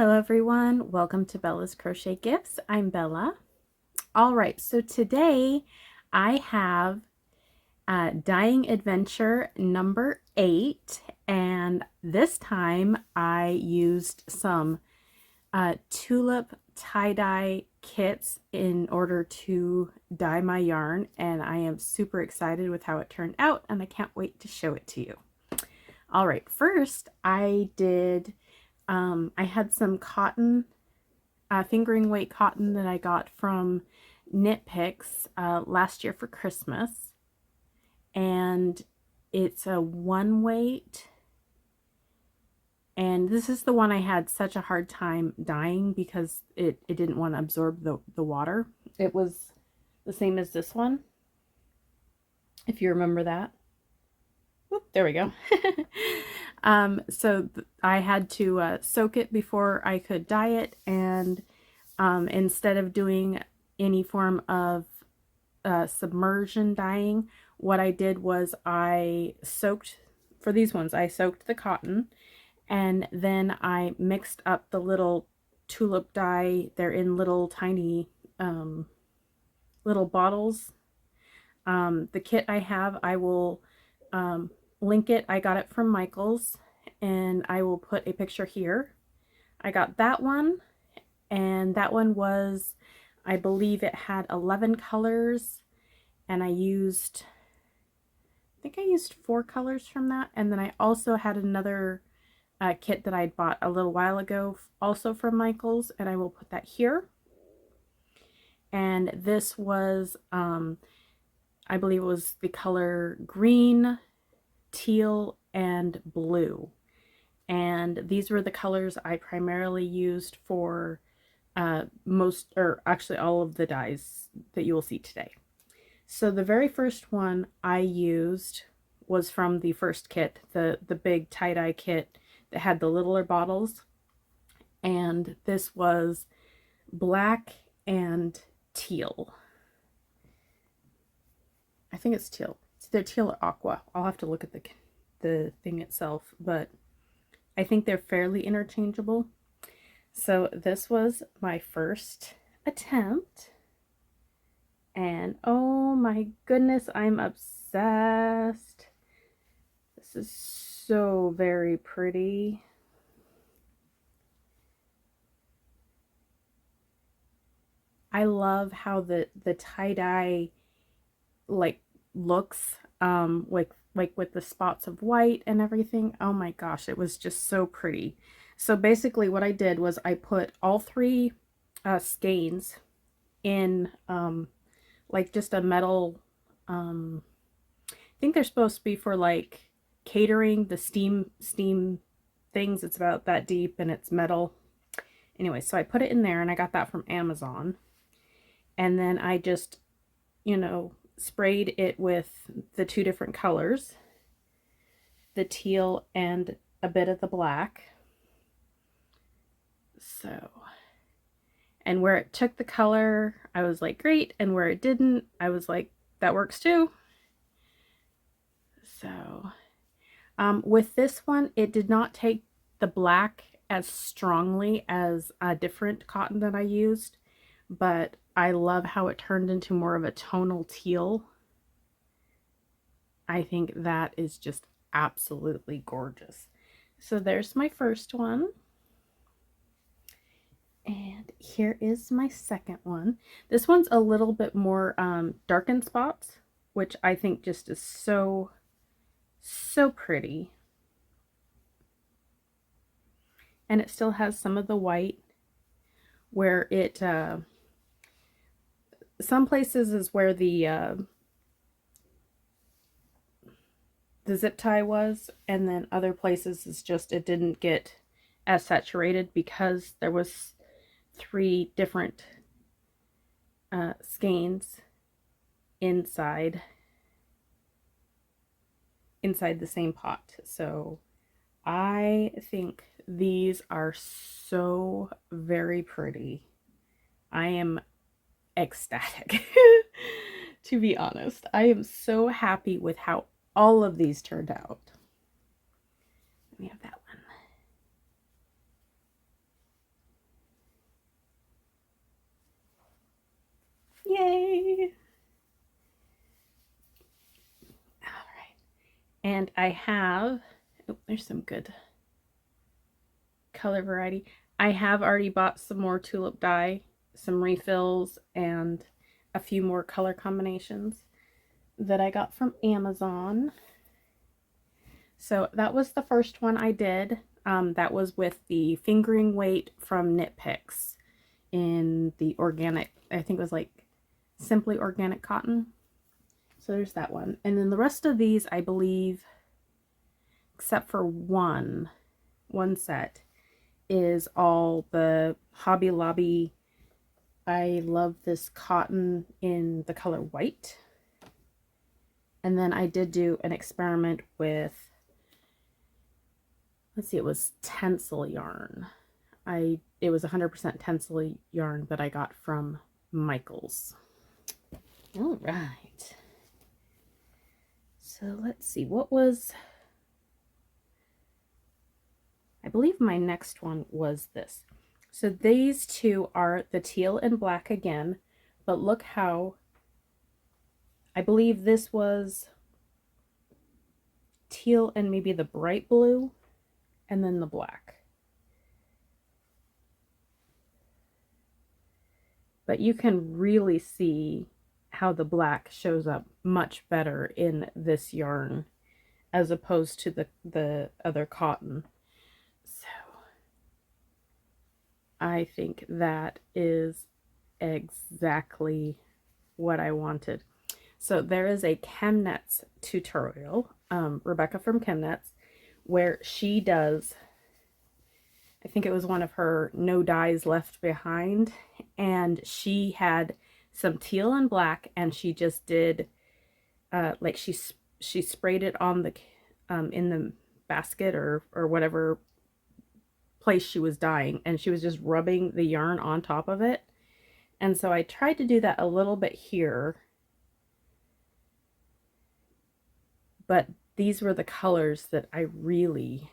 Hello everyone, welcome to Bella's Crochet Gifts. I'm Bella. All right, so today I have Dyeing Adventure number 8, and this time I used some Tulip Tie Dye Kits in order to dye my yarn, and I am super excited with how it turned out, and I can't wait to show it to you. All right, first I had some cotton, fingering weight cotton that I got from Knit Picks last year for Christmas. And it's a 1 weight. And this is the one I had such a hard time dyeing because it didn't want to absorb the water. It was the same as this one, if you remember that. Whoop, there we go. So I had to soak it before I could dye it, and instead of doing any form of submersion dyeing, what I did was for these ones, I soaked the cotton, and then I mixed up the little tulip dye. They're in little tiny little bottles. The kit I have, I will link it. I got it from Michael's, and I will put a picture here. I got that one, and that one was, I believe it had 11 colors, and I think I used 4 colors from that. And then I also had another kit that I bought a little while ago, also from Michael's, and I will put that here. And this was, I believe it was the color green, teal, and blue. And these were the colors I primarily used for actually all of the dyes that you will see today. So the very first one I used was from the first kit, the big tie-dye kit that had the littler bottles. And this was black and teal. I think it's teal. It's either teal or aqua. I'll have to look at the thing itself, but I think they're fairly interchangeable. So this was my first attempt, and oh my goodness, I'm obsessed. This is so very pretty. I love how the tie-dye looks like with the spots of white and everything. Oh my gosh, it was just so pretty. So basically what I did was I put all 3 skeins in like just a metal, I think they're supposed to be for like catering, the steam things. It's about that deep and it's metal. Anyway, so I put it in there, and I got that from Amazon. And then I just, sprayed it with the 2 different colors, the teal and a bit of the black. So, and where it took the color, I was like, great. And where it didn't, I was like, that works too. So, with this one, it did not take the black as strongly as a different cotton that I used, but I love how it turned into more of a tonal teal. I think that is just absolutely gorgeous. So there's my first one. And here is my second one. This one's a little bit more darkened spots, which I think just is so pretty. And it still has some of the white where it, some places is where the zip tie was, and then other places is just it didn't get as saturated because there was 3 different skeins inside the same pot. So I think these are so very pretty. I am ecstatic. To be honest, I am so happy with how all of these turned out. Let me have that one. And I have, oh, there's some good color variety. I have already bought some more tulip dye, some refills, and a few more color combinations that I got from Amazon. So that was the first one I did. That was with the fingering weight from Knit Picks in the organic, I think it was like Simply Organic Cotton. So there's that one. And then the rest of these, I believe, except for one set, is all the Hobby Lobby I Love This Cotton in the color white. And then I did do an experiment with, let's see, it was Tencel yarn. It was 100% Tencel yarn that I got from Michaels. All right. So let's see, what was, I believe my next one was this. So these two are the teal and black again, but look how, I believe this was teal and maybe the bright blue and then the black. But you can really see how the black shows up much better in this yarn as opposed to the other cotton. So I think that is exactly what I wanted. So there is a Chemknits tutorial, Rebecca from Chemknits, where she does, I think it was one of her no dyes left behind, and she had some teal and black, and she just did like she sprayed it on the in the basket or whatever place she was dyeing, and she was just rubbing the yarn on top of it. And so I tried to do that a little bit here, but these were the colors that I really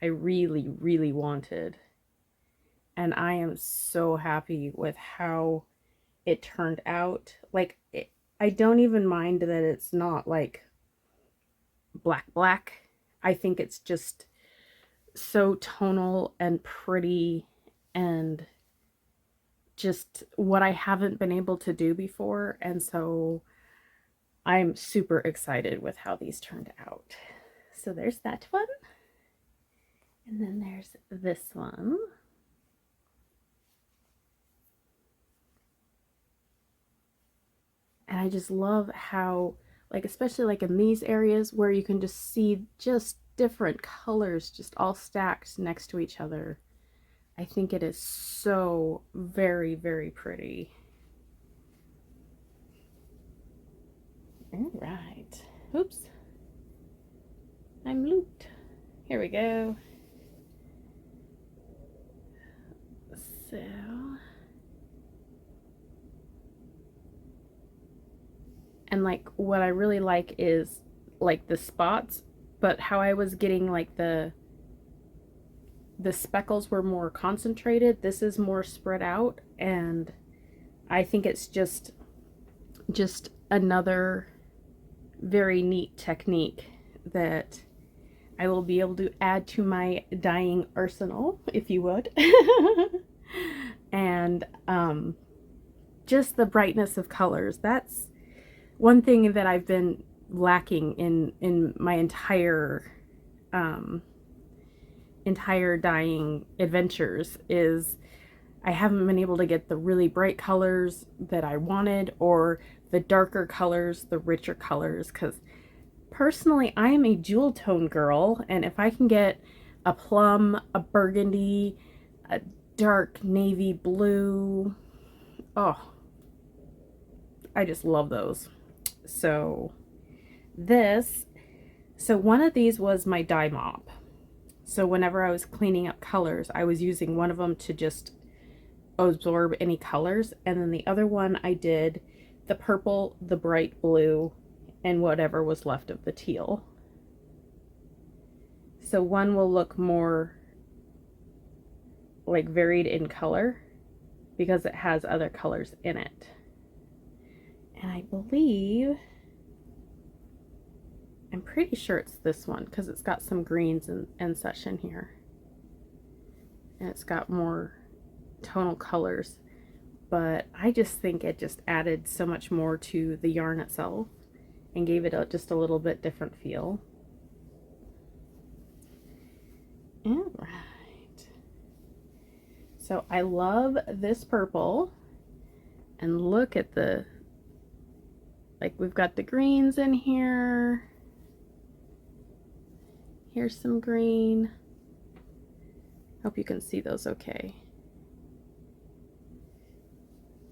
wanted. And I am so happy with how it turned out. Like, I don't even mind that it's not like black. I think it's just so tonal and pretty and just what I haven't been able to do before. And so I'm super excited with how these turned out. So there's that one. And then there's this one. And I just love how, like, especially like in these areas where you can just see just different colors just all stacked next to each other. I think it is so very pretty. All right. Oops. I'm looped. Here we go. So and like what I really like is like the spots, but how I was getting like the speckles were more concentrated. This is more spread out, and I think it's just another very neat technique that I will be able to add to my dyeing arsenal, if you would. And just the brightness of colors. That's one thing that I've been lacking in my entire dyeing adventures, is I haven't been able to get the really bright colors that I wanted, or the darker colors, the richer colors, because personally I am a jewel tone girl, and if I can get a plum, a burgundy, a dark navy blue, oh, I just love those. So one of these was my dye mop. So whenever I was cleaning up colors, I was using one of them to just absorb any colors, and then the other one I did the purple, the bright blue, and whatever was left of the teal. So one will look more like varied in color because it has other colors in it. And I believe, I'm pretty sure it's this one because it's got some greens and such in here. And it's got more tonal colors. But I just think it just added so much more to the yarn itself and gave it just a little bit different feel. All right. So I love this purple. And look at the, like, we've got the greens in here. Here's some green. Hope you can see those okay.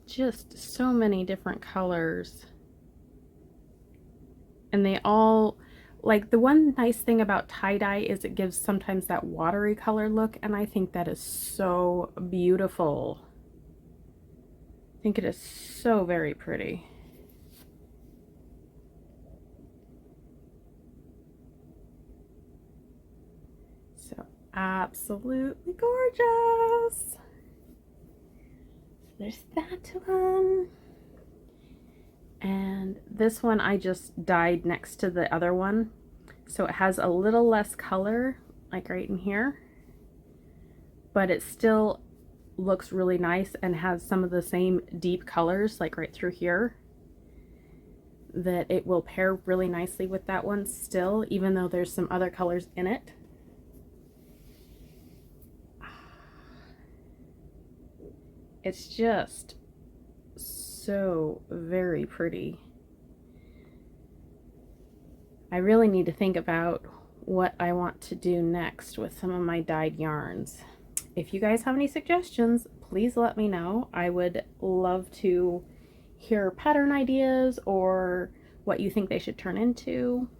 Just so many different colors. And they all, like, the one nice thing about tie-dye is it gives sometimes that watery color look, and I think that is so beautiful. I think it is so very pretty. So absolutely gorgeous. So there's that one. And this one I just dyed next to the other one. So it has a little less color, like right in here. But it still looks really nice and has some of the same deep colors, like right through here. That it will pair really nicely with that one still, even though there's some other colors in it. It's just so very pretty. I really need to think about what I want to do next with some of my dyed yarns. If you guys have any suggestions, please let me know. I would love to hear pattern ideas or what you think they should turn into.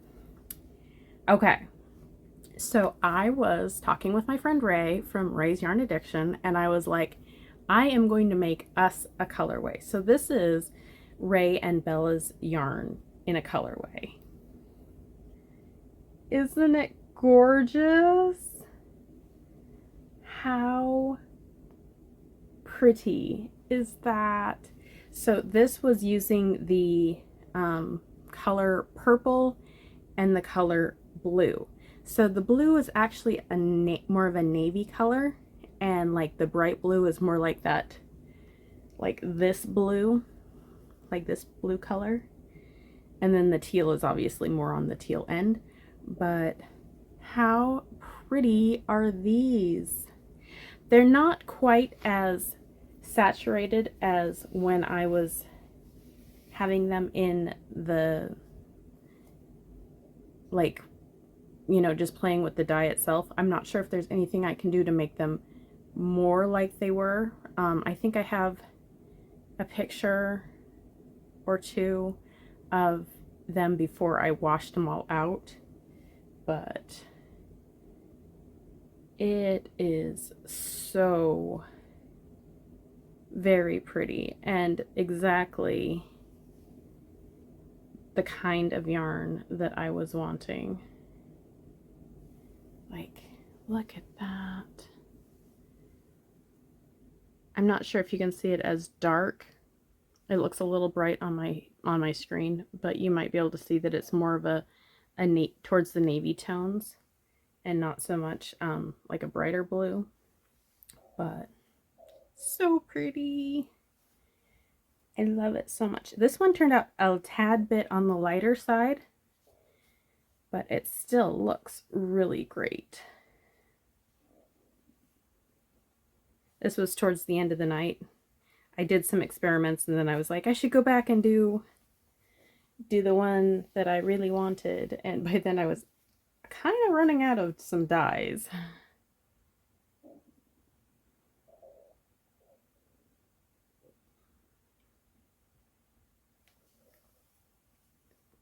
Okay, so I was talking with my friend Ray from Ray's Yarn Addiction, and I was like, I am going to make us a colorway. So this is Ray and Bella's yarn in a colorway. Isn't it gorgeous? How pretty is that? So this was using the color purple and the color blue. So the blue is actually more of a navy color, and like the bright blue is more like that, like this blue color. And then the teal is obviously more on the teal end. But how pretty are these? They're not quite as saturated as when I was having them in the, like, you know, just playing with the dye itself. I'm not sure if there's anything I can do to make them more like they were. I think I have a picture or two of them before I washed them all out, but it is so very pretty and exactly the kind of yarn that I was wanting. Like, look at that. I'm not sure if you can see it as dark. It looks a little bright on my screen, but you might be able to see that it's more of a towards the navy tones and not so much like a brighter blue. But so pretty. I love it so much. This one turned out a tad bit on the lighter side, but it still looks really great. This was towards the end of the night. I did some experiments and then I was like, I should go back and do the one that I really wanted. And by then I was kind of running out of some dyes.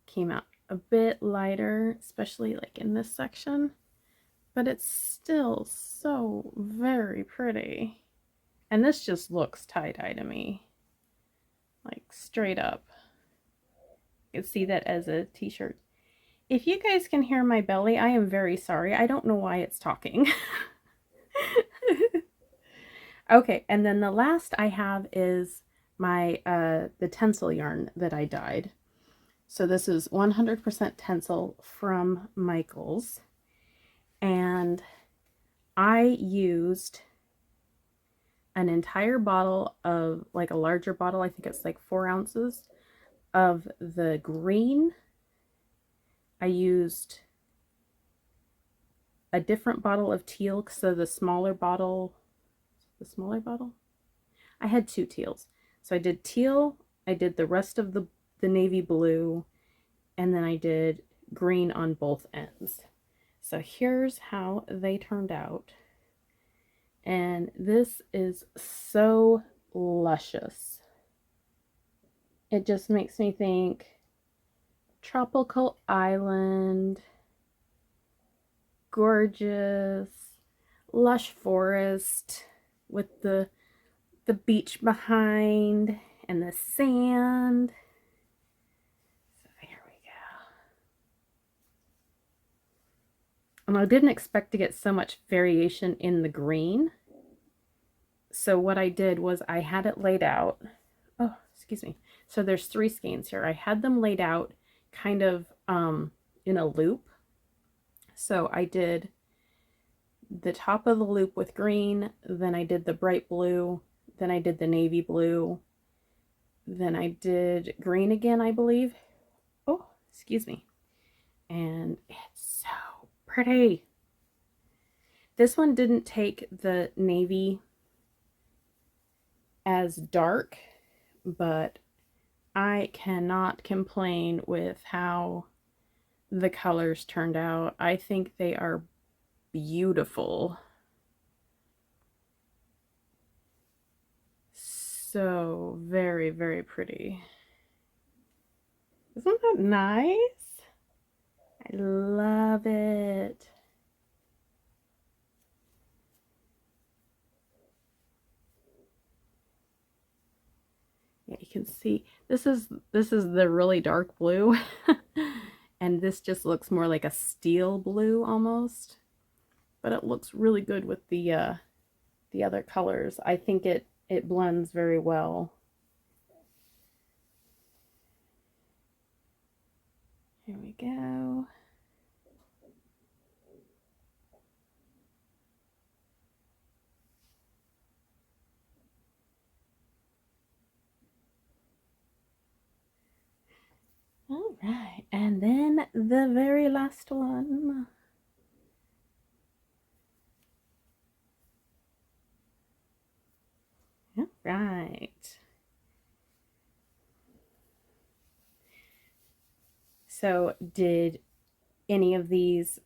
Came out a bit lighter, especially like in this section, but it's still so very pretty. And this just looks tie-dye to me, like straight up. You can see that as a t-shirt. If you guys can hear my belly, I am very sorry. I don't know why it's talking. Okay, and then the last I have is my the tencel yarn that I dyed. So this is 100% Tencel from Michaels. And I used an entire bottle of, like a larger bottle, I think it's like 4 ounces of the green. I used a different bottle of teal, so the smaller bottle, I had 2 teals. So I did teal, I did the rest of the navy blue, and then I did green on both ends. So here's how they turned out. And this is so luscious. It just makes me think tropical island, gorgeous, lush forest with the beach behind and the sand. So here we go. And I didn't expect to get so much variation in the green. So what I did was I had it laid out. Oh, excuse me. So there's 3 skeins here. I had them laid out kind of in a loop. So I did the top of the loop with green, then I did the bright blue, then I did the navy blue, then I did green again, I believe. Oh, excuse me. And it's so pretty. This one didn't take the navy as dark, but I cannot complain with how the colors turned out. I think they are beautiful. So very, very pretty. Isn't that nice? I love it. Yeah, you can see this is the really dark blue. And this just looks more like a steel blue almost. But it looks really good with the other colors. I think it blends very well. Here we go. All right, and then the very last one. All right. So did any of these,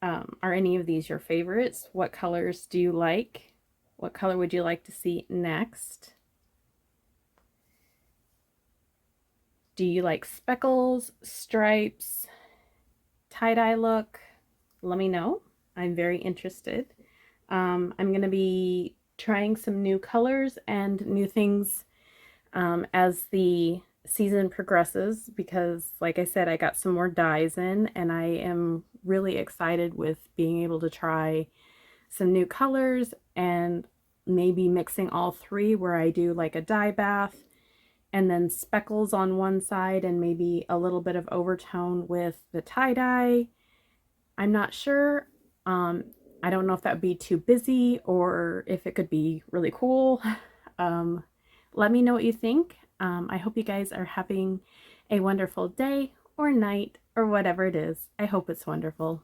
are any of these your favorites? What colors do you like? What color would you like to see next? Do you like speckles, stripes, tie-dye look? Let me know. I'm very interested. I'm going to be trying some new colors and new things as the season progresses, because like I said, I got some more dyes in and I am really excited with being able to try some new colors and maybe mixing all 3 where I do like a dye bath and then speckles on one side and maybe a little bit of overtone with the tie-dye. I'm not sure. I don't know if that would be too busy or if it could be really cool. Let me know what you think. I hope you guys are having a wonderful day or night or whatever it is. I hope it's wonderful.